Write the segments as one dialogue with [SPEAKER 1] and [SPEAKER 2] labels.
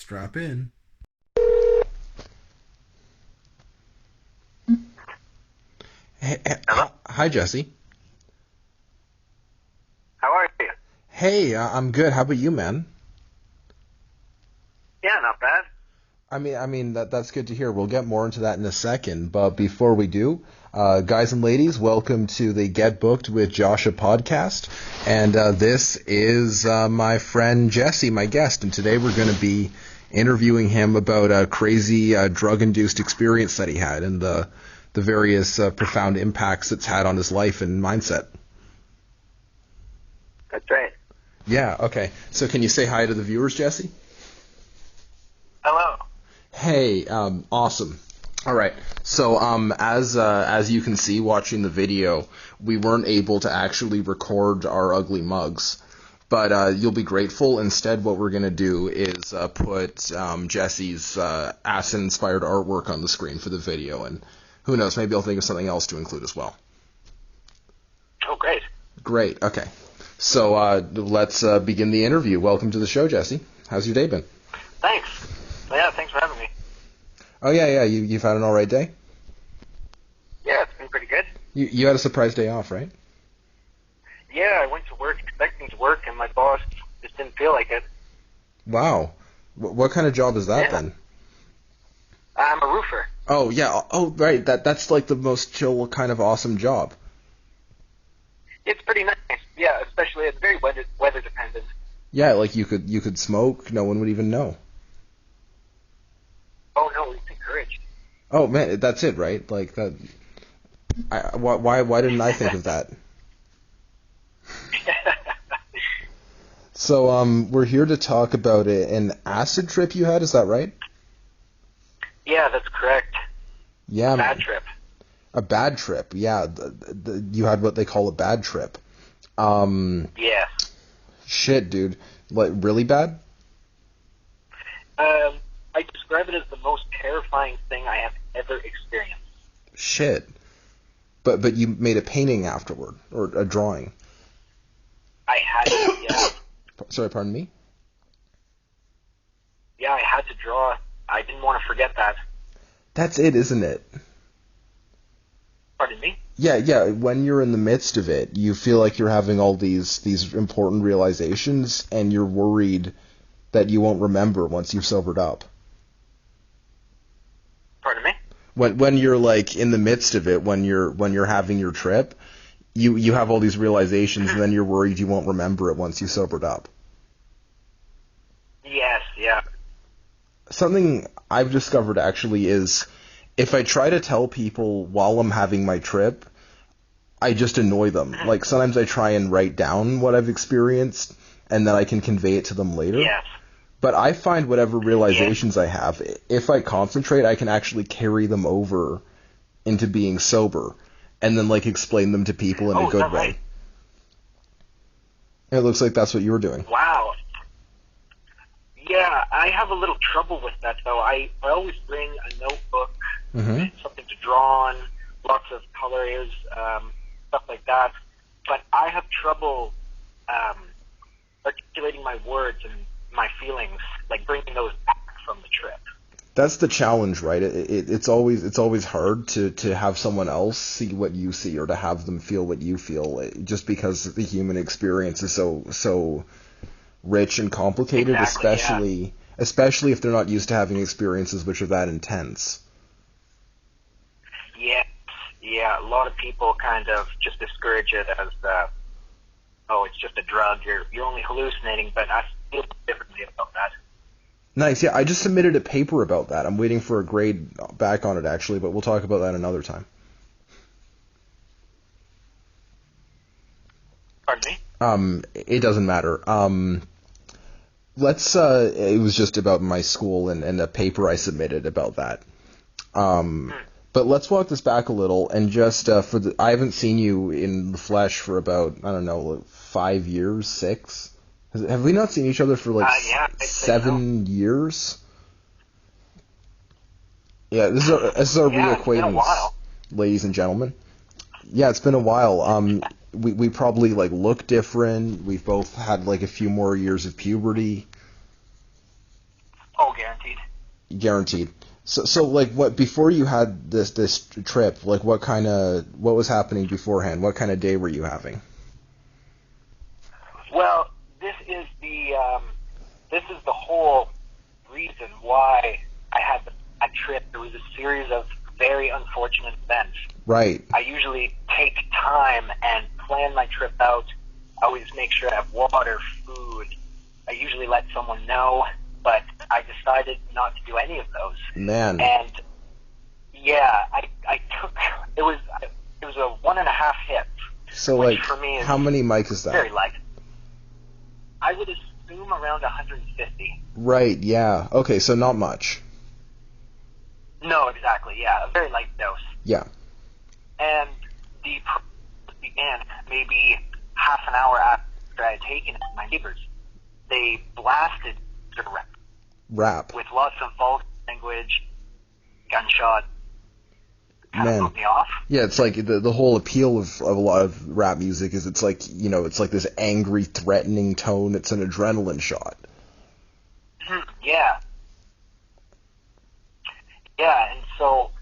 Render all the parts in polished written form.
[SPEAKER 1] Strap in.
[SPEAKER 2] Hello?
[SPEAKER 3] Hi, Jesse.
[SPEAKER 2] How are you?
[SPEAKER 3] Hey, I'm good. How about you, man?
[SPEAKER 2] Yeah, not bad.
[SPEAKER 3] I mean that's good to hear. We'll get more into that in a second, but before we do, guys and ladies, welcome to the Get Booked with Joshua podcast, and this is my friend Jesse, my guest, and today we're going to be interviewing him about a crazy drug-induced experience that he had and the various profound impacts it's had on his life and mindset.
[SPEAKER 2] That's right.
[SPEAKER 3] Yeah. Okay. So can you say hi to the viewers, Jesse?
[SPEAKER 2] Hello.
[SPEAKER 3] Hey, awesome. All right. So, as you can see watching the video, we weren't able to actually record our ugly mugs, but you'll be grateful. Instead, what we're gonna do is put Jesse's acid-inspired artwork on the screen for the video, and who knows, maybe I'll think of something else to include as well.
[SPEAKER 2] Oh, great.
[SPEAKER 3] Great. Okay. So let's begin the interview. Welcome to the show, Jesse. How's your day been?
[SPEAKER 2] Thanks. Yeah, thanks for having me.
[SPEAKER 3] Oh yeah. You've had an all right day?
[SPEAKER 2] Yeah, it's been pretty good.
[SPEAKER 3] You had a surprise day off, right?
[SPEAKER 2] Yeah, I went to work expecting to work, and my boss just didn't feel like it.
[SPEAKER 3] Wow. What kind of job is that then?
[SPEAKER 2] I'm a roofer.
[SPEAKER 3] Oh yeah. Oh right. That's like the most chill kind of awesome job.
[SPEAKER 2] It's pretty nice. Yeah, especially it's very weather dependent.
[SPEAKER 3] Yeah, like you could smoke. No one would even know.
[SPEAKER 2] Oh no, it's encouraged.
[SPEAKER 3] Oh man, that's it, right? Like that. Why didn't I think of that? So we're here to talk about an acid trip you had. Is that right?
[SPEAKER 2] Yeah, that's correct.
[SPEAKER 3] Yeah.
[SPEAKER 2] Bad
[SPEAKER 3] Man.
[SPEAKER 2] trip.
[SPEAKER 3] A bad trip. Yeah. You had what they call a bad trip.
[SPEAKER 2] Yeah.
[SPEAKER 3] Shit, dude. Like really bad?
[SPEAKER 2] I describe it as the most terrifying thing I have ever experienced.
[SPEAKER 3] Shit. But you made a painting afterward, or a drawing.
[SPEAKER 2] I had to, yeah.
[SPEAKER 3] Sorry, pardon me?
[SPEAKER 2] Yeah, I had to draw. I didn't want to forget that.
[SPEAKER 3] That's it, isn't it?
[SPEAKER 2] Pardon me?
[SPEAKER 3] Yeah. When you're in the midst of it, you feel like you're having all these important realizations, and you're worried that you won't remember once you've sobered up.
[SPEAKER 2] Pardon me?
[SPEAKER 3] When you're like in the midst of it, when you're having your trip, you have all these realizations, and then you're worried you won't remember it once you sobered up.
[SPEAKER 2] Yes, yeah.
[SPEAKER 3] Something I've discovered actually is if I try to tell people while I'm having my trip, I just annoy them. Like sometimes I try and write down what I've experienced, and then I can convey it to them later.
[SPEAKER 2] Yes.
[SPEAKER 3] But I find whatever realizations I have, if I concentrate, I can actually carry them over into being sober, and then like explain them to people in a good way.
[SPEAKER 2] Right?
[SPEAKER 3] It looks like that's what you were doing.
[SPEAKER 2] Wow. Yeah, I have a little trouble with that though. I always bring a notebook, something to draw on, lots of colors, stuff like that. But I have trouble articulating my words and my feelings, like bringing those back from the trip.
[SPEAKER 3] That's the challenge, right? It's always hard to have someone else see what you see, or to have them feel what you feel, just because the human experience is so rich and complicated,
[SPEAKER 2] Exactly,
[SPEAKER 3] especially if they're not used to having experiences which are that intense.
[SPEAKER 2] Yeah, a lot of people kind of just discourage it as, it's just a drug, you're only hallucinating, but I feel differently about that.
[SPEAKER 3] Nice, yeah, I just submitted a paper about that. I'm waiting for a grade back on it, actually, but we'll talk about that another time.
[SPEAKER 2] Pardon me?
[SPEAKER 3] It doesn't matter. It was just about my school and a paper I submitted about that. But let's walk this back a little, and just I haven't seen you in the flesh for about, I don't know, like 5 years, 6? Have we not seen each other for like 7 years? Yeah, this is our reacquaintance, ladies and gentlemen. Yeah, it's been a while. We probably like look different. We've both had like a few more years of puberty.
[SPEAKER 2] Oh guaranteed.
[SPEAKER 3] Guaranteed. So like, what before you had this trip? Like, what was happening beforehand? What kind of day were you having?
[SPEAKER 2] Well, this is the whole reason why I had that trip. There was a series of very unfortunate events.
[SPEAKER 3] Right.
[SPEAKER 2] I usually take time and plan my trip out. I always make sure I have water, food. I usually let someone know, but I decided not to do any of those.
[SPEAKER 3] Man.
[SPEAKER 2] And yeah, I took it was a 1.5 hits.
[SPEAKER 3] So
[SPEAKER 2] which
[SPEAKER 3] like,
[SPEAKER 2] for me is
[SPEAKER 3] how many mic is that?
[SPEAKER 2] very light. I would assume around 150.
[SPEAKER 3] Right. Yeah. Okay. So not much.
[SPEAKER 2] No, exactly. Yeah, a very light dose.
[SPEAKER 3] Yeah.
[SPEAKER 2] And the process began maybe half an hour after I had taken it to my neighbors. They blasted the
[SPEAKER 3] Rap.
[SPEAKER 2] with lots of vulgar language, gunshot. Kind of put me off.
[SPEAKER 3] Yeah, it's like the whole appeal of a lot of rap music is it's like, it's like this angry, threatening tone. It's an adrenaline shot.
[SPEAKER 2] Yeah. Yeah, and so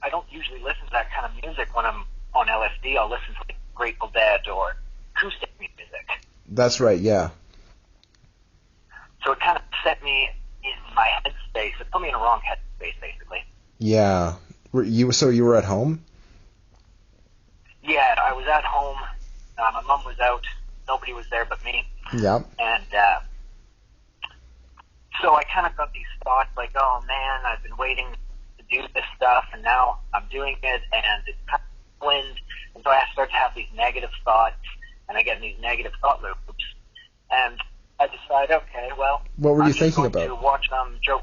[SPEAKER 2] I don't usually listen to that kind of music when I'm on LSD. I'll listen to like Grateful Dead or acoustic music.
[SPEAKER 3] That's right, yeah.
[SPEAKER 2] So it kind of set me in my headspace. It put me in a wrong headspace, basically.
[SPEAKER 3] Yeah. So you were at home?
[SPEAKER 2] Yeah, I was at home. My mom was out. Nobody was there but me.
[SPEAKER 3] Yeah.
[SPEAKER 2] And so I kind of got these thoughts like, oh man, I've been waiting to do this stuff, and now I'm doing it, and it's kind of wind. And so I start to have these negative thoughts, and I get in these negative thought loops. And I decide, okay, well,
[SPEAKER 3] what were you thinking
[SPEAKER 2] about?
[SPEAKER 3] To
[SPEAKER 2] watch Joe.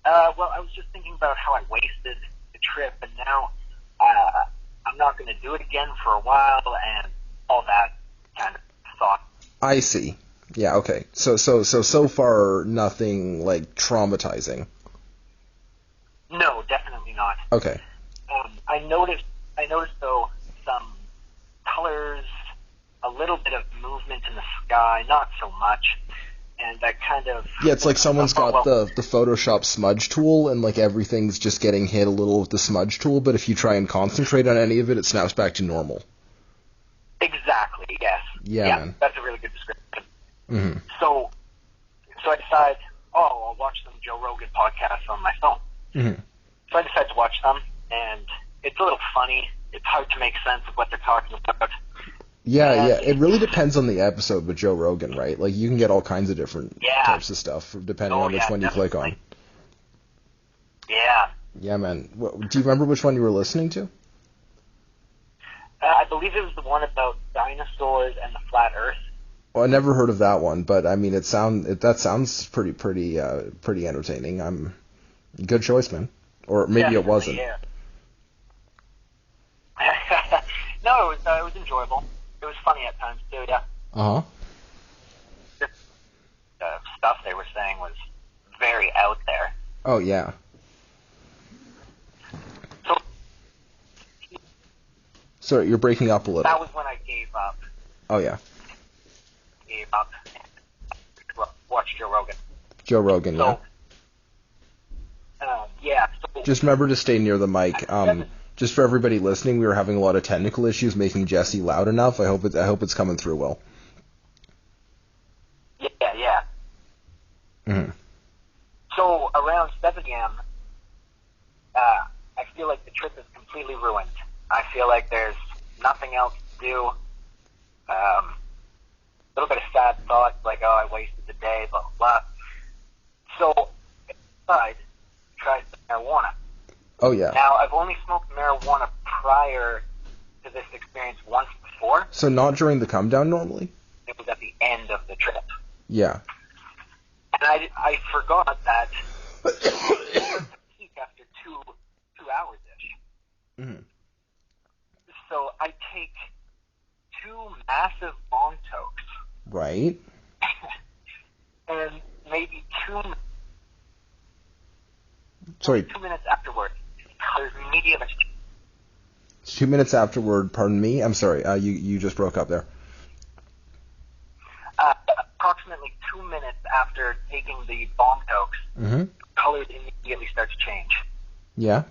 [SPEAKER 2] Well, I was just thinking about how I wasted the trip, and now I'm not going to do it again for a while, and all that kind of thought.
[SPEAKER 3] I see. Yeah. Okay. So far, nothing like traumatizing.
[SPEAKER 2] No, definitely not.
[SPEAKER 3] Okay.
[SPEAKER 2] I noticed though some colors, a little bit of movement in the sky, not so much. And that kind of...
[SPEAKER 3] Yeah, it's like someone's got the Photoshop smudge tool, and like everything's just getting hit a little with the smudge tool, but if you try and concentrate on any of it, it snaps back to normal.
[SPEAKER 2] Exactly, yes.
[SPEAKER 3] Yeah, man.
[SPEAKER 2] That's a really good description.
[SPEAKER 3] Mm-hmm.
[SPEAKER 2] So I decide, I'll watch some Joe Rogan podcasts on my phone.
[SPEAKER 3] Mm-hmm.
[SPEAKER 2] So I decide to watch them, and it's a little funny. It's hard to make sense of what they're talking about.
[SPEAKER 3] Yeah. It really depends on the episode with Joe Rogan, right? Like, you can get all kinds of different types of stuff depending on which one you click on.
[SPEAKER 2] Yeah.
[SPEAKER 3] Yeah, man. Do you remember which one you were listening to?
[SPEAKER 2] I believe it was the one about dinosaurs and the flat Earth.
[SPEAKER 3] Well, I never heard of that one, but I mean, that sounds pretty entertaining. Good choice, man. Or maybe
[SPEAKER 2] Definitely,
[SPEAKER 3] it wasn't.
[SPEAKER 2] Yeah. No, it was enjoyable. It was funny at times too. Yeah.
[SPEAKER 3] Uh-huh.
[SPEAKER 2] The stuff they were saying was very out there.
[SPEAKER 3] Oh yeah.
[SPEAKER 2] So,
[SPEAKER 3] sorry, you're breaking up a little.
[SPEAKER 2] That was when I gave up.
[SPEAKER 3] Oh yeah.
[SPEAKER 2] Gave up. Watch Joe Rogan.
[SPEAKER 3] Joe Rogan,
[SPEAKER 2] so,
[SPEAKER 3] yeah.
[SPEAKER 2] Yeah. So,
[SPEAKER 3] just remember to stay near the mic. Just for everybody listening, we were having a lot of technical issues making Jesse loud enough. I hope it's coming through well.
[SPEAKER 2] Yeah.
[SPEAKER 3] Mm-hmm.
[SPEAKER 2] So around 7 a.m., I feel like the trip is completely ruined. I feel like there's nothing else to do. A little bit of sad thoughts, like, I wasted the day, blah, blah, blah. So I decided to try some marijuana.
[SPEAKER 3] Oh, yeah.
[SPEAKER 2] Now, I've only smoked marijuana prior to this experience once before.
[SPEAKER 3] So not during the come down normally?
[SPEAKER 2] It was at the end of the trip.
[SPEAKER 3] Yeah.
[SPEAKER 2] And I forgot that it peak after two hours-ish.
[SPEAKER 3] Mm-hmm.
[SPEAKER 2] So I take 2 massive bong tokes.
[SPEAKER 3] Right.
[SPEAKER 2] And maybe 2 minutes afterward, there's medium.
[SPEAKER 3] 2 minutes afterward, pardon me? I'm sorry, you just broke up there.
[SPEAKER 2] Approximately 2 minutes after taking the bong tokes,
[SPEAKER 3] Mm-hmm.
[SPEAKER 2] colors immediately start to change.
[SPEAKER 3] Yeah.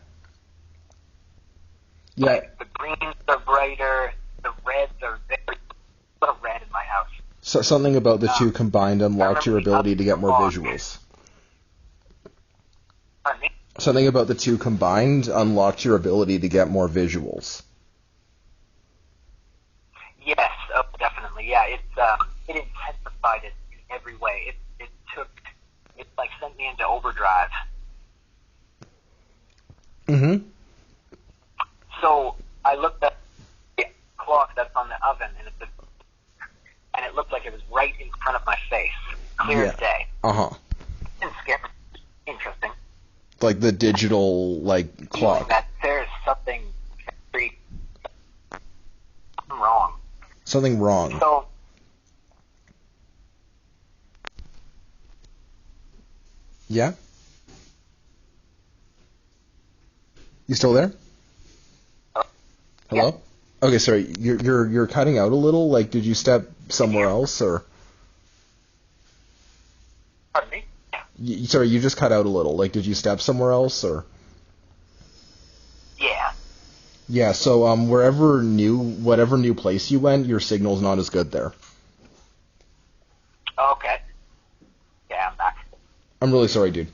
[SPEAKER 3] Yeah.
[SPEAKER 2] Like, the greens are brighter, the reds are very a lot of red in my house.
[SPEAKER 3] So something about the two combined unlocked your
[SPEAKER 2] remember the
[SPEAKER 3] ability to get more
[SPEAKER 2] box.
[SPEAKER 3] visuals.
[SPEAKER 2] Pardon me?
[SPEAKER 3] Something about the two combined unlocked your ability to get more visuals.
[SPEAKER 2] Yes, oh, definitely. Yeah, it intensified it in every way. It like sent me into overdrive.
[SPEAKER 3] Mm-hmm.
[SPEAKER 2] So I looked at the clock that's on the oven, and it looked like it was right in front of my face, clear as day.
[SPEAKER 3] Uh-huh.
[SPEAKER 2] And scary. Interesting.
[SPEAKER 3] Like the digital, like,
[SPEAKER 2] Feeling
[SPEAKER 3] clock.
[SPEAKER 2] that there's something very wrong.
[SPEAKER 3] Something wrong.
[SPEAKER 2] So
[SPEAKER 3] Yeah? You still there? Hello?
[SPEAKER 2] yeah.
[SPEAKER 3] Okay, sorry. You're cutting out a little. Like, did you step somewhere else, or?
[SPEAKER 2] Pardon me?
[SPEAKER 3] Sorry, you just cut out a little. Like, did you step somewhere else, or?
[SPEAKER 2] Yeah.
[SPEAKER 3] Yeah. So, whatever new place you went, your signal's not as good there.
[SPEAKER 2] Okay. Yeah, I'm back.
[SPEAKER 3] I'm really sorry, dude.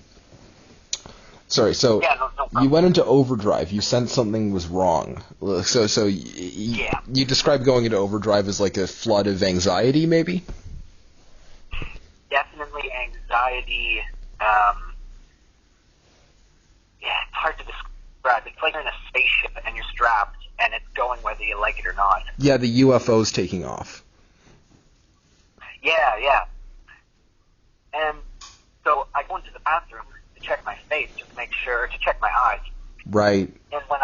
[SPEAKER 3] Sorry. So,
[SPEAKER 2] Yeah, no problem.
[SPEAKER 3] you went into overdrive. You sensed something was wrong. So
[SPEAKER 2] Yeah.
[SPEAKER 3] you described going into overdrive as like a flood of anxiety, maybe?
[SPEAKER 2] Definitely anxiety. Yeah, it's hard to describe. It's like you're in a spaceship and you're strapped and it's going whether you like it or not.
[SPEAKER 3] Yeah, the UFO's taking off.
[SPEAKER 2] Yeah. And so I go into the bathroom to check my face, just to make sure, to check my eyes.
[SPEAKER 3] Right.
[SPEAKER 2] And when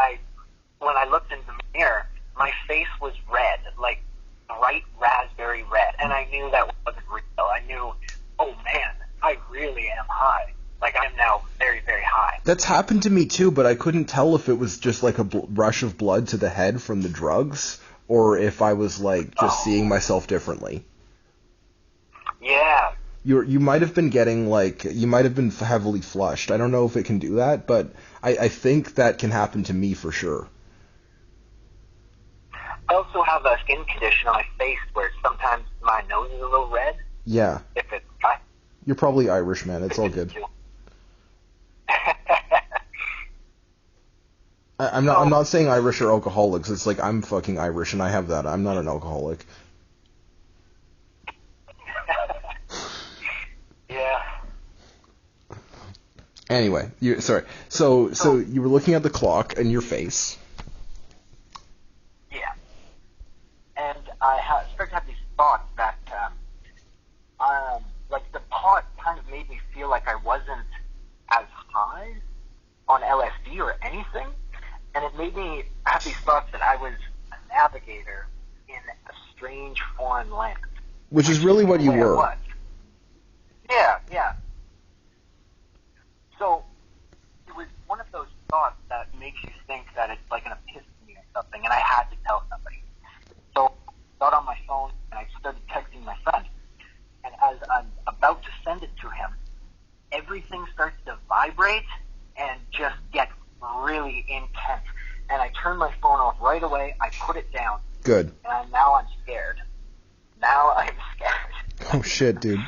[SPEAKER 2] I looked in the mirror, my face was red, like bright raspberry red. And I knew that wasn't real. I knew, oh man, I really am high. Like, I am now very, very high.
[SPEAKER 3] That's happened to me too, but I couldn't tell if it was just like a rush of blood to the head from the drugs, or if I was like just seeing myself differently.
[SPEAKER 2] Yeah.
[SPEAKER 3] You might have been getting you might have been heavily flushed. I don't know if it can do that, but I think that can happen to me for sure.
[SPEAKER 2] I also have a skin condition on my face where sometimes my nose is a little red.
[SPEAKER 3] Yeah.
[SPEAKER 2] If it's dry.
[SPEAKER 3] You're probably Irish, man. It's all good. I'm not saying Irish or alcoholics. It's like I'm fucking Irish and I have that. I'm not an alcoholic.
[SPEAKER 2] Yeah.
[SPEAKER 3] Anyway, sorry. So you were looking at the clock and your face.
[SPEAKER 2] Yeah. And I started to have these thoughts that, like the pot kind of made me feel like I wasn't as high on LSD or anything. And it made me have these thoughts that I was a navigator in a strange foreign land.
[SPEAKER 3] Which is really what you were.
[SPEAKER 2] Was. Yeah. So, it was one of those thoughts that makes you think that it's like an epiphany or something, and I had to tell somebody. So, I got on my phone, and I started texting my friend. And as I'm about to send it to him, everything starts to vibrate and just get really intense. And I turned my phone off right away. I put it down.
[SPEAKER 3] Good.
[SPEAKER 2] And now I'm scared. Now I'm scared.
[SPEAKER 3] Oh shit, dude.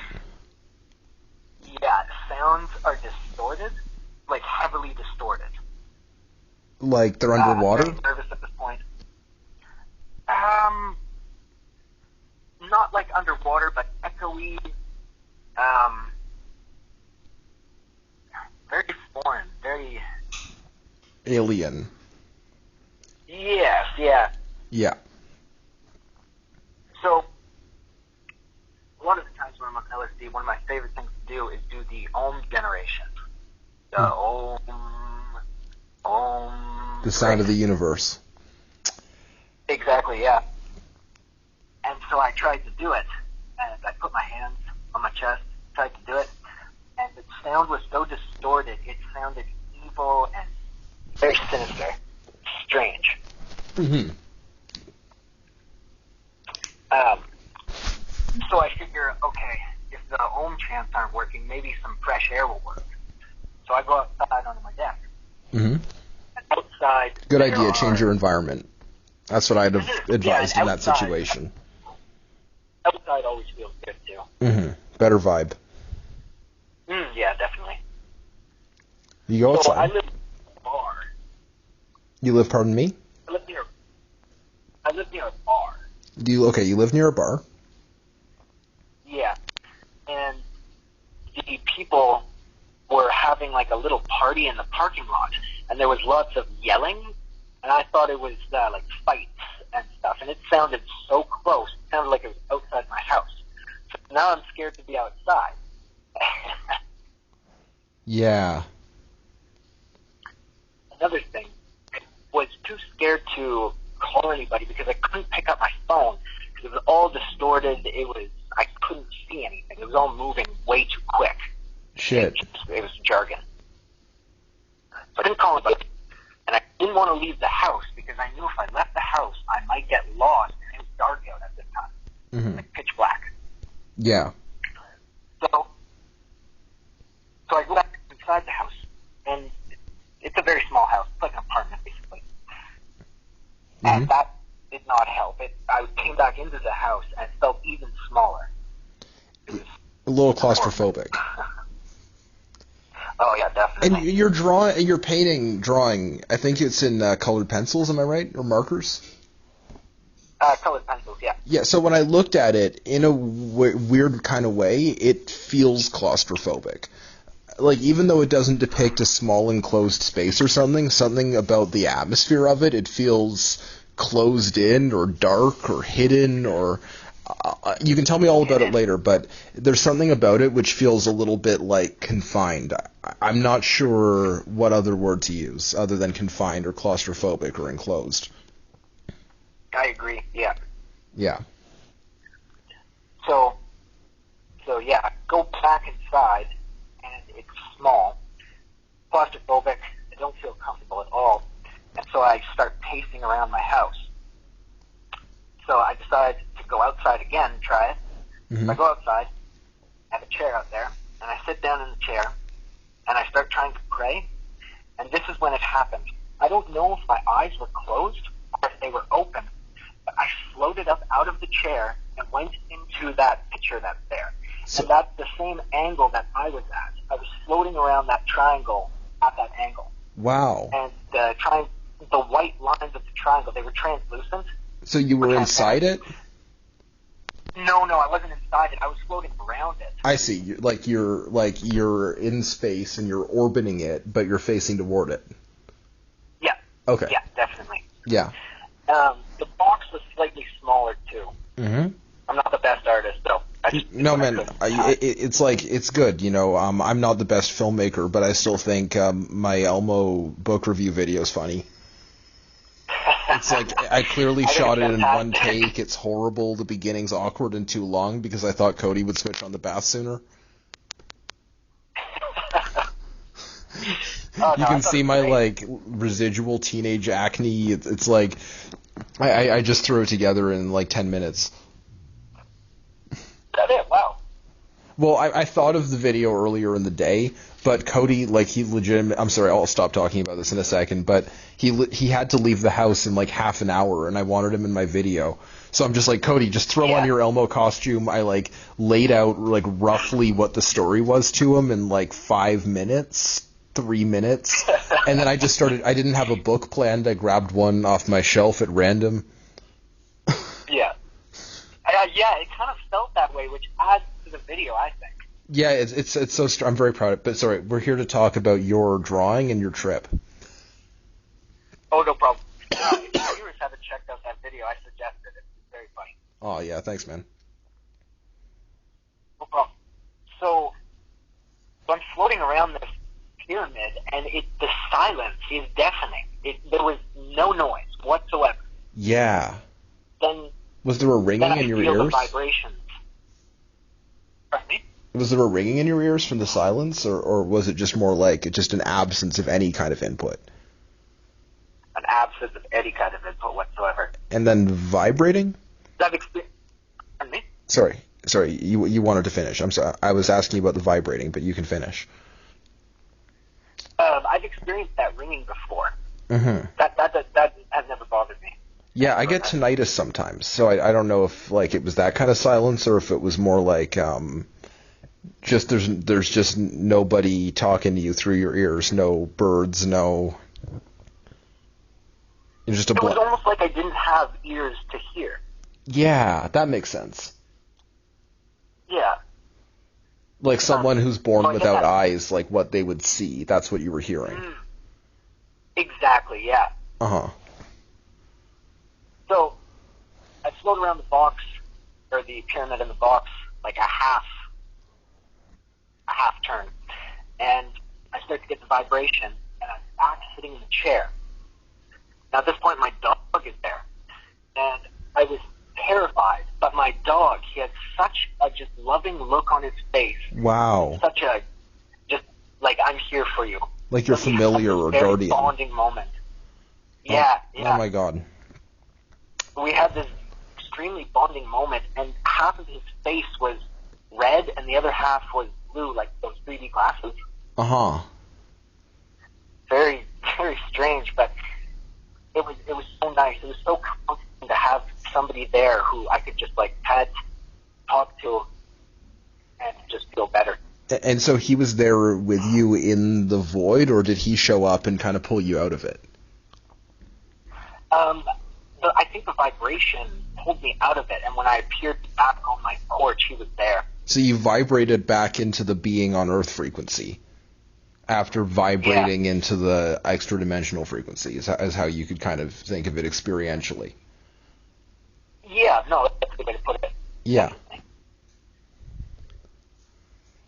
[SPEAKER 2] Yeah, sounds are distorted, like heavily distorted.
[SPEAKER 3] Like they're underwater?
[SPEAKER 2] I'm very nervous at this point. Not like underwater, but echoey. Very foreign, very...
[SPEAKER 3] Alien.
[SPEAKER 2] Yes, yeah.
[SPEAKER 3] Yeah.
[SPEAKER 2] So, a lot of the times when I'm on LSD, one of my favorite things to do is do the Om generation. The Om...
[SPEAKER 3] The sound of the universe.
[SPEAKER 2] Exactly, yeah. And so I tried to do it, and I put my hands on my chest, tried to do it, and the sound was so distorted, it sounded evil and very sinister. Strange.
[SPEAKER 3] Mm-hmm.
[SPEAKER 2] So I figure, okay, if the Om fans aren't working. Maybe some fresh air will work. So I go outside onto my deck.
[SPEAKER 3] Mm-hmm.
[SPEAKER 2] And outside,
[SPEAKER 3] Good idea. Change your environment. That's what I'd have advised in that
[SPEAKER 2] outside,
[SPEAKER 3] situation.
[SPEAKER 2] Outside always feels good too.
[SPEAKER 3] Mm-hmm. Better vibe.
[SPEAKER 2] Yeah, definitely.
[SPEAKER 3] You go outside.
[SPEAKER 2] So I live in a bar.
[SPEAKER 3] You live, pardon me?
[SPEAKER 2] I live near a bar.
[SPEAKER 3] You live near a bar?
[SPEAKER 2] Yeah. And the people were having like a little party in the parking lot, and there was lots of yelling, and I thought it was like fights and stuff, and it sounded so close. It sounded like it was outside my house. So now I'm scared to be outside.
[SPEAKER 3] Yeah.
[SPEAKER 2] Another thing, I was too scared to call anybody because I couldn't pick up my phone because it was all distorted. I couldn't see anything. It was all moving way too quick.
[SPEAKER 3] Shit.
[SPEAKER 2] It was jargon. So I didn't call anybody, and I didn't want to leave the house because I knew if I left the house, I might get lost, and it was dark out at this time, like pitch black.
[SPEAKER 3] Yeah.
[SPEAKER 2] So I go back inside the house, and it's a very small house. It's like an apartment, basically. And that did not help. I came back into the house, and it felt even smaller. It was
[SPEAKER 3] a little claustrophobic.
[SPEAKER 2] Oh, yeah, definitely.
[SPEAKER 3] And you're drawing, I think it's in colored pencils, am I right? Or markers?
[SPEAKER 2] Colored pencils, yeah.
[SPEAKER 3] Yeah, so when I looked at it, in a weird kind of way, it feels claustrophobic. Like, even though it doesn't depict a small enclosed space or something about the atmosphere of it feels closed in or dark or hidden or... you can tell me all about it later, but there's something about it which feels a little bit like confined. I'm not sure what other word to use other than confined or claustrophobic or enclosed.
[SPEAKER 2] I agree, yeah.
[SPEAKER 3] Yeah.
[SPEAKER 2] So yeah, I go back inside, and it's small, claustrophobic. I don't feel comfortable at all, and so I start pacing around my house. So I decide to go outside again and try it. So I go outside, I have a chair out there, and I sit down in the chair, and I start trying to pray, and this is when it happened. I don't know if my eyes were closed or if they were open, but I floated up out of the chair and went into that picture that's there. And that's the same angle that I was at. I was floating around that triangle at that angle.
[SPEAKER 3] Wow.
[SPEAKER 2] And the white lines of the triangle, they were translucent.
[SPEAKER 3] So you were inside it?
[SPEAKER 2] No, I wasn't inside it. I was floating around it.
[SPEAKER 3] I see. You're in space and you're orbiting it, but you're facing toward it.
[SPEAKER 2] Yeah.
[SPEAKER 3] Okay.
[SPEAKER 2] Yeah, definitely.
[SPEAKER 3] Yeah.
[SPEAKER 2] The box was slightly smaller too.
[SPEAKER 3] Mm-hmm.
[SPEAKER 2] I'm not the best artist, though.
[SPEAKER 3] No, man. It's good. You know, I'm not the best filmmaker, but I still think my Elmo book review video is funny. It's like I clearly shot it in one take. It's horrible. The beginning's awkward and too long because I thought Cody would switch on the bath sooner. You can see my residual teenage acne. It's like I just threw it together in like 10 minutes.
[SPEAKER 2] That it? Wow.
[SPEAKER 3] Well, I thought of the video earlier in the day, but Cody, I'm sorry, I'll stop talking about this in a second, but he had to leave the house in like half an hour, and I wanted him in my video. So I'm just like, Cody, just throw on your Elmo costume. I laid out roughly what the story was to him in 5 minutes, 3 minutes, and then I just started. I didn't have a book planned. I grabbed one off my shelf at random.
[SPEAKER 2] Yeah. Yeah, it kind of felt that way, which adds to the video, I think.
[SPEAKER 3] Yeah, it's so. I'm very proud of it. But sorry, we're here to talk about your drawing and your trip.
[SPEAKER 2] Oh, no problem. If the viewers haven't checked out that video, I suggested it. It's very funny.
[SPEAKER 3] Oh yeah, thanks, man.
[SPEAKER 2] No problem. So I'm floating around this pyramid, and the silence is deafening. There was no noise whatsoever.
[SPEAKER 3] Yeah.
[SPEAKER 2] Then
[SPEAKER 3] was there a ringing in your ears?
[SPEAKER 2] The vibrations. Pardon me?
[SPEAKER 3] Was there a ringing in your ears from the silence, or was it just more like just an absence of any kind of input?
[SPEAKER 2] An absence of any kind of input whatsoever.
[SPEAKER 3] And then vibrating?
[SPEAKER 2] Pardon me?
[SPEAKER 3] Sorry. Sorry, you wanted to finish. I'm sorry. I was asking you about the vibrating, but you can finish.
[SPEAKER 2] I've experienced that ringing before.
[SPEAKER 3] Mm-hmm.
[SPEAKER 2] That has never bothered me.
[SPEAKER 3] Yeah, I get tinnitus sometimes, so I don't know if like it was that kind of silence or if it was more like just there's just nobody talking to you through your ears, no birds, no. It's just
[SPEAKER 2] it was almost like I didn't have ears to hear.
[SPEAKER 3] Yeah, that makes sense.
[SPEAKER 2] Yeah.
[SPEAKER 3] Like someone who's born without eyes, like what they would see. That's what you were hearing.
[SPEAKER 2] Exactly, yeah.
[SPEAKER 3] Uh-huh.
[SPEAKER 2] So, I float around the box, or the pyramid in the box, like a half turn. And I start to get the vibration, and I'm back sitting in the chair. Now, at this point, my dog is there. And I was terrified, but my dog, he had such a just loving look on his face.
[SPEAKER 3] Wow.
[SPEAKER 2] Such a, just like, I'm here for you.
[SPEAKER 3] Like you're familiar or guardian.
[SPEAKER 2] Bonding moment. Yeah, yeah.
[SPEAKER 3] Oh my God.
[SPEAKER 2] We had this extremely bonding moment, and half of his face was red, and the other half was blue, like those 3D glasses.
[SPEAKER 3] Uh-huh.
[SPEAKER 2] Very, very strange, but it was so nice. It was so comforting to have somebody there who I could just like pet, talk to, and just feel better.
[SPEAKER 3] And so he was there with you in the void, or did he show up and kind of pull you out of it?
[SPEAKER 2] I think the vibration pulled me out of it, and when I appeared back on my porch, he was there.
[SPEAKER 3] So you vibrated back into the being on Earth frequency after vibrating into the extra-dimensional frequency, is how you could kind of think of it experientially.
[SPEAKER 2] Yeah, no, that's a good way to put it.
[SPEAKER 3] Yeah.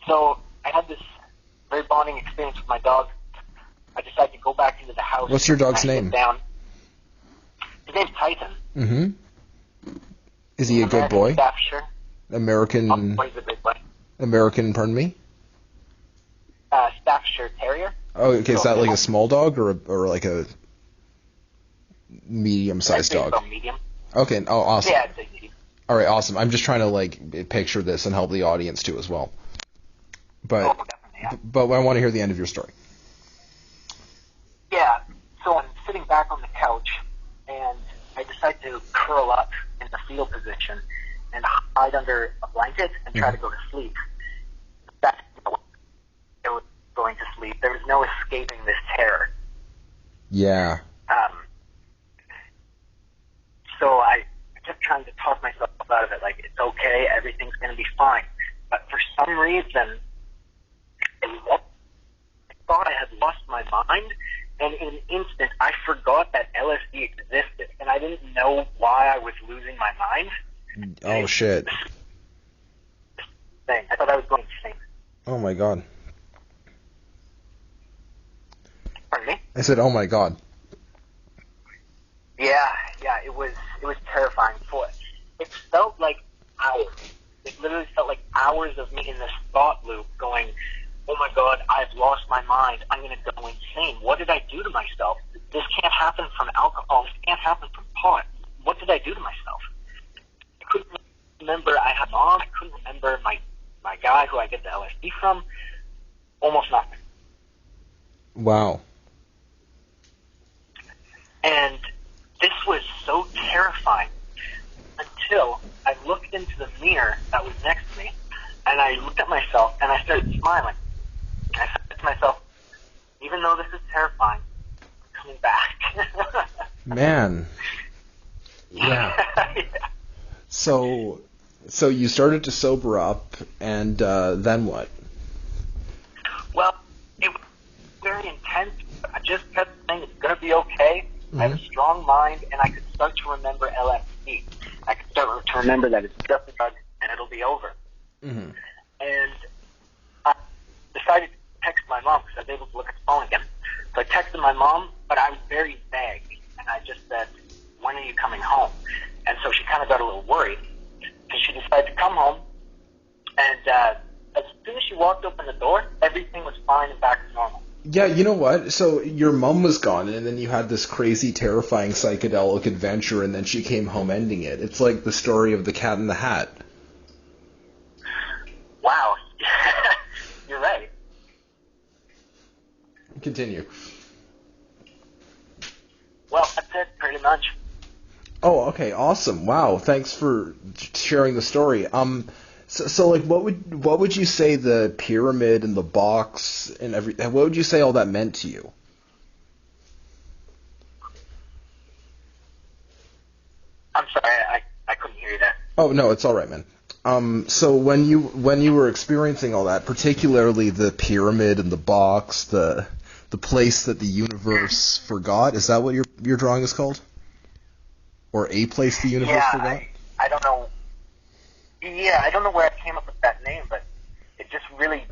[SPEAKER 2] So I had this very bonding experience with my dog. I decided to go back into the house.
[SPEAKER 3] What's your dog's name?
[SPEAKER 2] Down. His name's Titan.
[SPEAKER 3] Mm-hmm. Is he a good boy?
[SPEAKER 2] Staffordshire.
[SPEAKER 3] American.
[SPEAKER 2] Oh, he's a big boy.
[SPEAKER 3] American, pardon me?
[SPEAKER 2] Staffordshire Terrier.
[SPEAKER 3] Oh, okay. Is that like a small dog or like a medium-sized dog?
[SPEAKER 2] About medium.
[SPEAKER 3] Okay. Oh, awesome.
[SPEAKER 2] Yeah, it's a medium.
[SPEAKER 3] All right, awesome. I'm just trying to like picture this and help the audience too as well. But but I want to hear the end of your story.
[SPEAKER 2] Yeah. So I'm sitting back on the couch, and I decide to curl up in the fetal position and hide under a blanket and try to go to sleep. That's I was going to sleep. There was no escaping this terror.
[SPEAKER 3] Yeah.
[SPEAKER 2] So I kept trying to talk myself out of it, like, it's okay, everything's going to be fine. But for some reason, I thought I had lost my mind, and in an instant, I forgot that LSD existed, and I didn't know why I was losing my mind.
[SPEAKER 3] Oh, shit.
[SPEAKER 2] I thought I was going insane.
[SPEAKER 3] Oh, my God.
[SPEAKER 2] Pardon me?
[SPEAKER 3] I said, oh, my God.
[SPEAKER 2] Yeah, it was terrifying. It felt like hours. It literally felt like hours of me in this thought loop going, oh my God, I've lost my mind. I'm going to go insane. What did I do to myself? This can't happen from alcohol. This can't happen from pot. What did I do to myself? I couldn't remember I had mom. I couldn't remember my guy who I get the LSD from. Almost nothing.
[SPEAKER 3] Wow.
[SPEAKER 2] And this was so terrifying until I looked into the mirror that was next to me, and I looked at myself, and I started smiling. And I said to myself, even though this is terrifying, I'm coming back.
[SPEAKER 3] Man. Yeah.
[SPEAKER 2] Yeah.
[SPEAKER 3] So you started to sober up, and then what?
[SPEAKER 2] Well, it was very intense. I just kept saying it's going to be okay. I have a strong mind, and I could start to remember LSD. I could start to remember that it's just a drug, and it'll be over.
[SPEAKER 3] Mm-hmm.
[SPEAKER 2] And I decided to text my mom because I was able to look at the phone again. So I texted my mom, but I was very vague, and I just said, when are you coming home? And so she kind of got a little worried, and she decided to come home, and as soon as she walked open the door, everything was fine and back to normal.
[SPEAKER 3] Yeah, you know what? So your mom was gone, and then you had this crazy, terrifying psychedelic adventure, and then she came home ending it. It's like the story of the Cat in the Hat.
[SPEAKER 2] Wow. You're right.
[SPEAKER 3] Continue.
[SPEAKER 2] Well, that's it, pretty much.
[SPEAKER 3] Oh, okay, awesome. Wow, thanks for sharing the story. So like, what would you say the pyramid and the box and what would you say all that meant to you?
[SPEAKER 2] I'm sorry, I couldn't hear you there.
[SPEAKER 3] Oh no, it's all right, man. So when you were experiencing all that, particularly the pyramid and the box, the place that the universe forgot, is that what your drawing is called? Or a place the universe forgot?
[SPEAKER 2] I don't know. Yeah, I don't know where I came up with that name, but it just really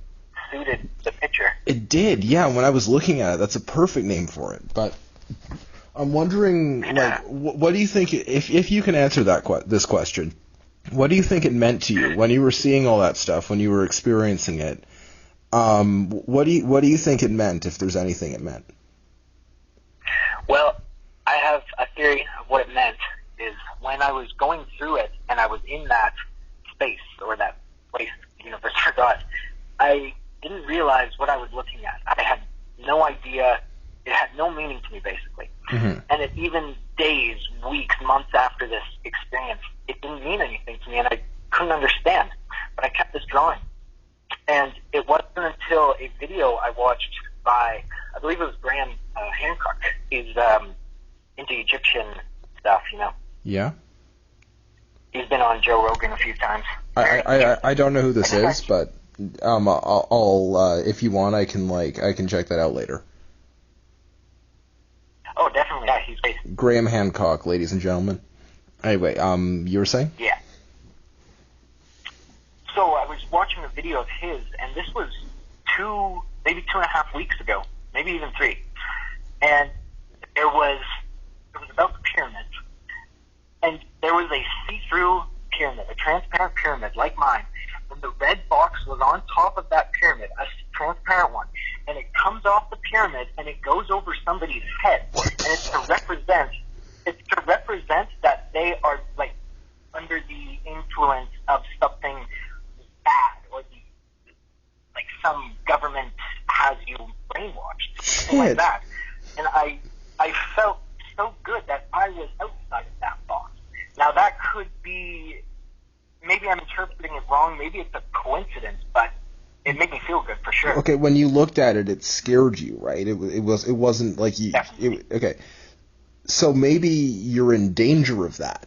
[SPEAKER 2] suited the picture.
[SPEAKER 3] It did, yeah. When I was looking at it, that's a perfect name for it. But I'm wondering, like, what do you think? If you can answer this question, what do you think it meant to you when you were seeing all that stuff, when you were experiencing it? What do you think it meant, if there's anything it meant?
[SPEAKER 2] Well, I have a theory of what it meant is when I was going through it and I was in that space or that place the universe forgot, I didn't realize what I was looking at. I had no idea. It had no meaning to me, basically.
[SPEAKER 3] Mm-hmm.
[SPEAKER 2] And it even days, weeks, months after this experience, it didn't mean anything to me, and I couldn't understand. But I kept this drawing. And it wasn't until a video I watched by, I believe it was Graham Hancock. He's into Egyptian stuff, you know.
[SPEAKER 3] Yeah.
[SPEAKER 2] He's been on Joe Rogan a few times.
[SPEAKER 3] I don't know who this is, but I'll if you want, I can check that out later.
[SPEAKER 2] Oh, definitely. Yeah, he's great.
[SPEAKER 3] Graham Hancock, ladies and gentlemen. Anyway, you were saying?
[SPEAKER 2] Yeah. So I was watching a video of his, and this was maybe 2.5 weeks ago, maybe even 3. And it was about the pyramid. And there was a see-through pyramid, a transparent pyramid like mine. And the red box was on top of that pyramid, a transparent one. And it comes off the pyramid and it goes over somebody's head. And it's to represent that they are like under the influence of something bad, or like some government has you brainwashed, something like that. And I felt so good that I was outside of that box. Now that could be, maybe I'm interpreting it wrong, maybe it's a coincidence, but it made me feel good for sure.
[SPEAKER 3] Okay, when you looked at it, it scared you, right? It wasn't like you. Okay, so maybe you're in danger of that.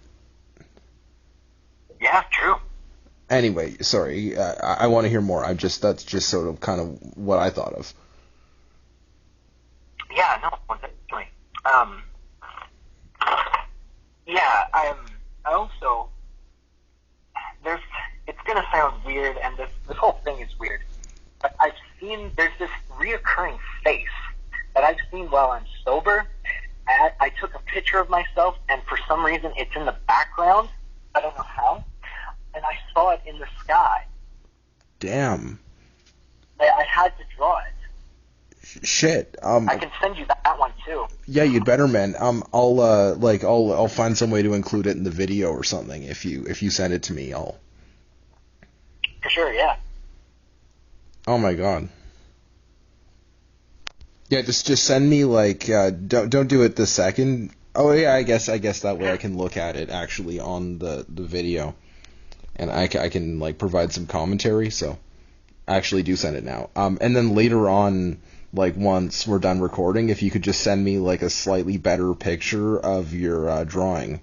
[SPEAKER 2] Yeah, true.
[SPEAKER 3] Anyway, sorry, I want to hear more. That's just sort of kind of what I thought of.
[SPEAKER 2] Yeah, no, definitely. Yeah, I also, it's going to sound weird, and this whole thing is weird, but there's this reoccurring face that I've seen while I'm sober. I took a picture of myself, and for some reason it's in the background. I don't know how. And I saw it in the sky. Damn. I had to draw it.
[SPEAKER 3] Shit.
[SPEAKER 2] I can send you that one too.
[SPEAKER 3] Yeah, you'd better, man. I'll find some way to include it in the video or something. If you send it to me, I'll.
[SPEAKER 2] For sure, yeah.
[SPEAKER 3] Oh my god. Yeah, just send me don't do it the second. Oh yeah, I guess that way I can look at it actually on the video, and I can provide some commentary. So actually do send it now. And then later on, once we're done recording, if you could just send me a slightly better picture of your drawing,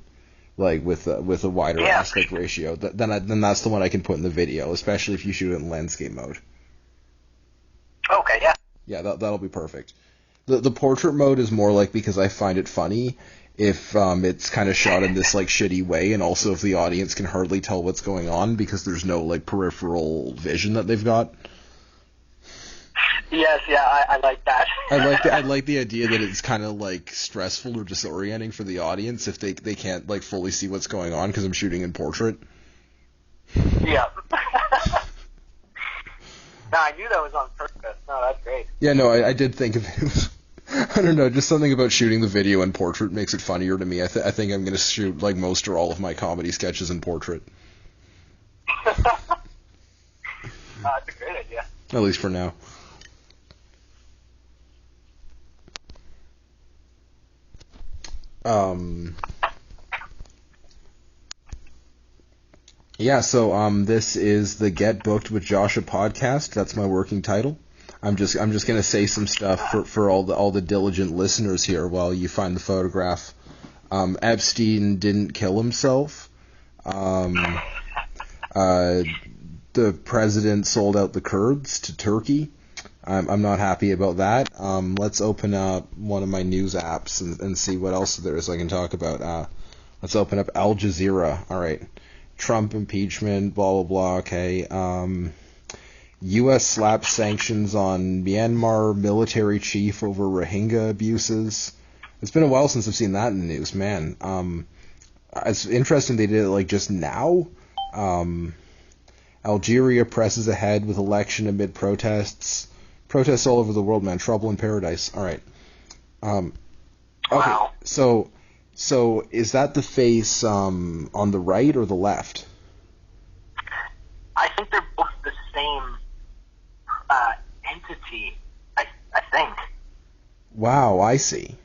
[SPEAKER 3] with a wider aspect ratio, then that's the one I can put in the video, especially if you shoot it in landscape mode.
[SPEAKER 2] Okay, yeah.
[SPEAKER 3] Yeah, that'll be perfect. The portrait mode is more because I find it funny if it's kind of shot in this shitty way, and also if the audience can hardly tell what's going on because there's no peripheral vision that they've got.
[SPEAKER 2] Yes, yeah, I like that.
[SPEAKER 3] I like the idea that it's kind of stressful or disorienting for the audience if they can't fully see what's going on because I'm shooting in portrait.
[SPEAKER 2] Yeah. No, I knew that was on purpose. No, that's great.
[SPEAKER 3] Yeah, no, I did think of it. I don't know, just something about shooting the video in portrait makes it funnier to me. I think I'm going to shoot most or all of my comedy sketches in portrait.
[SPEAKER 2] That's a great idea.
[SPEAKER 3] At least for now. Yeah, so this is the Get Booked with Joshua podcast. That's my working title. I'm just gonna say some stuff for all the diligent listeners here while you find the photograph. Epstein didn't kill himself. The president sold out the Kurds to Turkey. I'm not happy about that. Let's open up one of my news apps and see what else there is I can talk about. Let's open up Al Jazeera. All right. Trump impeachment, blah, blah, blah. Okay. U.S. slaps sanctions on Myanmar military chief over Rohingya abuses. It's been a while since I've seen that in the news, man. It's interesting they did it like just now. Algeria presses ahead with election amid protests. Protests all over the world, man. Trouble in paradise. All right. Okay.
[SPEAKER 2] Wow.
[SPEAKER 3] So is that the face on the right or the left?
[SPEAKER 2] I think they're both the same entity. I think.
[SPEAKER 3] Wow, I see.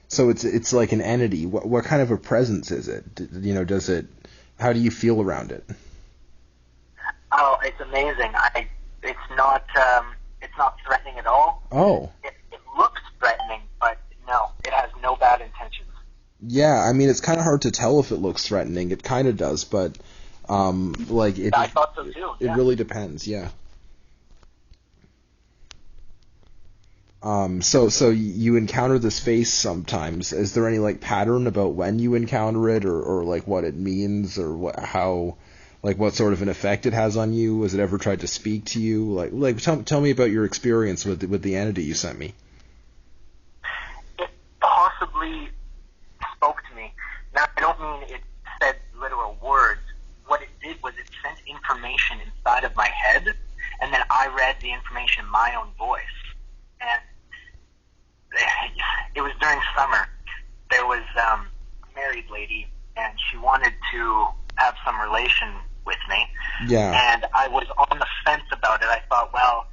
[SPEAKER 3] So it's like an entity. What kind of a presence is it? Does it? How do you feel around it?
[SPEAKER 2] Oh, it's amazing. It's not threatening at all.
[SPEAKER 3] Oh.
[SPEAKER 2] It looks threatening, but no, it has no bad intentions.
[SPEAKER 3] Yeah, I mean, it's kind of hard to tell if it looks threatening. It kind of does, but
[SPEAKER 2] I thought so too.
[SPEAKER 3] It really depends. Yeah. So you encounter this face sometimes. Is there any like pattern about when you encounter it, or like what it means, or what sort of an effect it has on you? Has it ever tried to speak to you? Like tell me about your experience with the entity you sent me.
[SPEAKER 2] It possibly spoke to me. Now, I don't mean it said literal words. What it did was it sent information inside of my head, and then I read the information in my own voice. And it was during summer. There was a married lady, and she wanted to have some relation with me.
[SPEAKER 3] Yeah.
[SPEAKER 2] And I was on the fence about it. I thought, well,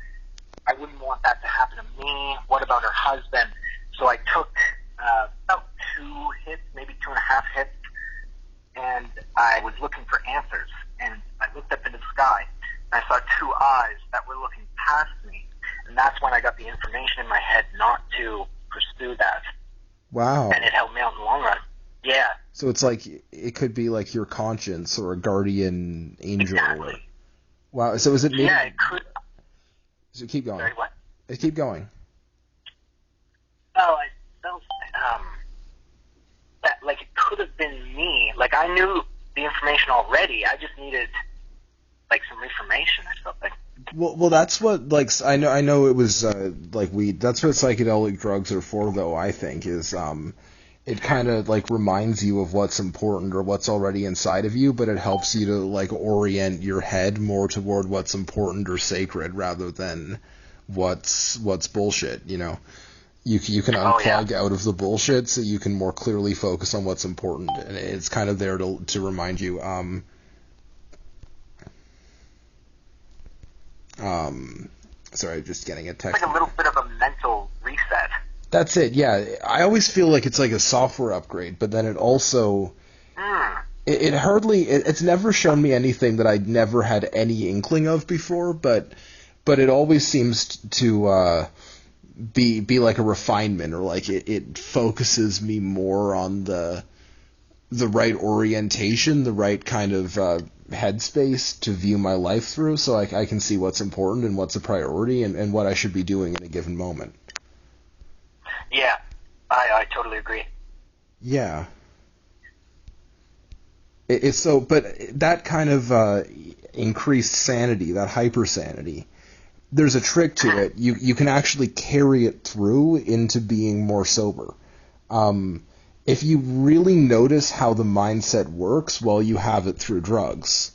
[SPEAKER 2] I wouldn't want that to happen to me. What about her husband? So I took about 2 hits, maybe 2.5 hits, and I was looking for answers. And I looked up into the sky, and I saw 2 eyes that were looking past me. And that's when I got the information in my head not to pursue that.
[SPEAKER 3] Wow.
[SPEAKER 2] And it helped me out in the long run. Yeah.
[SPEAKER 3] So it's like it could be like your conscience or a guardian angel.
[SPEAKER 2] Exactly.
[SPEAKER 3] Wow. So is it me?
[SPEAKER 2] Yeah, it could.
[SPEAKER 3] So keep going.
[SPEAKER 2] Sorry, what?
[SPEAKER 3] Keep going.
[SPEAKER 2] Oh, I felt that like it could have been me. Like I knew the information already. I just needed like some information or something.
[SPEAKER 3] Well, that's what I know it was weed. That's what psychedelic drugs are for, though. I think is it kind of like reminds you of what's important or what's already inside of you, but it helps you to like orient your head more toward what's important or sacred rather than what's bullshit. You can unplug out of the bullshit so you can more clearly focus on what's important, and it's kind of there to remind you. Sorry, just getting a text.
[SPEAKER 2] It's like a little bit of a mental reset.
[SPEAKER 3] That's it, yeah. I always feel like it's like a software upgrade, but then it also... It's never shown me anything that I'd never had any inkling of before, but it always seems to be like a refinement, or like it focuses me more on the right orientation, the right kind of headspace to view my life through, so I can see what's important and what's a priority and what I should be doing in a given moment.
[SPEAKER 2] Yeah, I totally agree.
[SPEAKER 3] Yeah. It's so, but that kind of increased sanity, that hypersanity, there's a trick to it. You can actually carry it through into being more sober. If you really notice how the mindset works while you have it through drugs,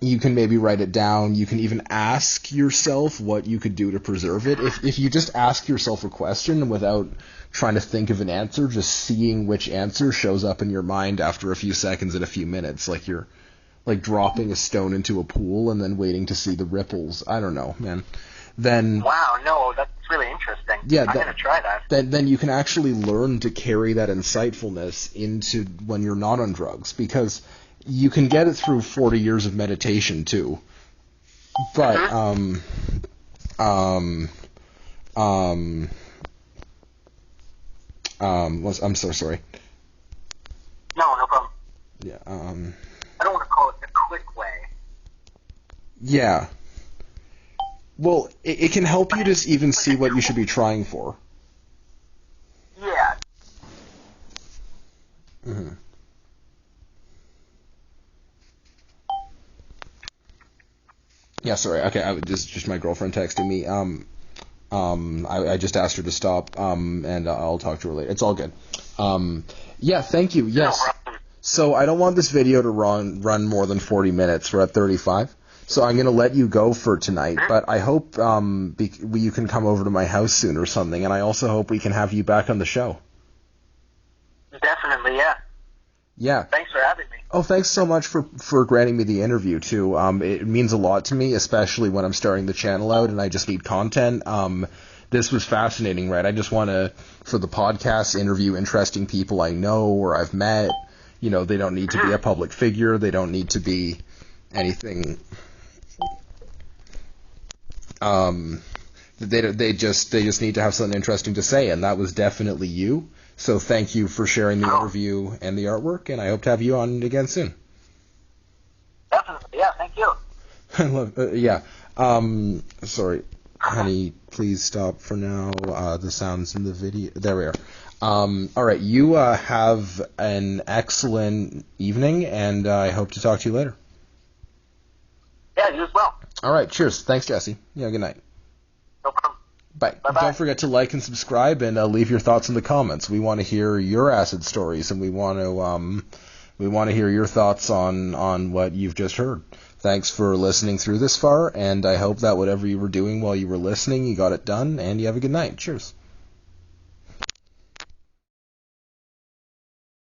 [SPEAKER 3] you can maybe write it down. You can even ask yourself what you could do to preserve it. If you just ask yourself a question without trying to think of an answer, just seeing which answer shows up in your mind after a few seconds and a few minutes, like you're like dropping a stone into a pool and then waiting to see the ripples. I don't know, man. Then
[SPEAKER 2] wow, no, that's really interesting.
[SPEAKER 3] Yeah,
[SPEAKER 2] I'm gonna try that.
[SPEAKER 3] Then you can actually learn to carry that insightfulness into when you're not on drugs, because you can get it through 40 years of meditation too. But I'm so sorry.
[SPEAKER 2] No problem.
[SPEAKER 3] Yeah.
[SPEAKER 2] I don't want to call it the quick way.
[SPEAKER 3] Yeah. Well, it can help you to even see what you should be trying for.
[SPEAKER 2] Yeah.
[SPEAKER 3] Mm-hmm. Yeah, sorry. Okay, just my girlfriend texting me. I just asked her to stop. And I'll talk to her later. It's all good. Yeah, thank you. Yes. So I don't want this video to run more than 40 minutes. We're at 35. So I'm going to let you go for tonight, but I hope you can come over to my house soon or something, and I also hope we can have you back on the show.
[SPEAKER 2] Definitely, yeah.
[SPEAKER 3] Yeah.
[SPEAKER 2] Thanks for having me.
[SPEAKER 3] Oh, thanks so much for granting me the interview, too. It means a lot to me, especially when I'm starting the channel out and I just need content. This was fascinating, right? I just want to, for the podcast, interview interesting people I know or I've met. You know, they don't need to be a public figure. They don't need to be anything... They just need to have something interesting to say, and that was definitely you. So thank you for sharing the interview and the artwork, and I hope to have you on again soon.
[SPEAKER 2] Definitely, yeah. Thank you.
[SPEAKER 3] I love, yeah. Sorry, honey. Please stop for now. The sounds in the video. There we are. All right. You have an excellent evening, and I hope to talk to you later.
[SPEAKER 2] Yeah, you as well.
[SPEAKER 3] All right. Cheers. Thanks, Jesse. Yeah. Good night.
[SPEAKER 2] No problem.
[SPEAKER 3] Bye.
[SPEAKER 2] Bye-bye.
[SPEAKER 3] Don't forget to like and subscribe, and leave your thoughts in the comments. We want to hear your acid stories, and we want to hear your thoughts on what you've just heard. Thanks for listening through this far, and I hope that whatever you were doing while you were listening, you got it done, and you have a good night. Cheers.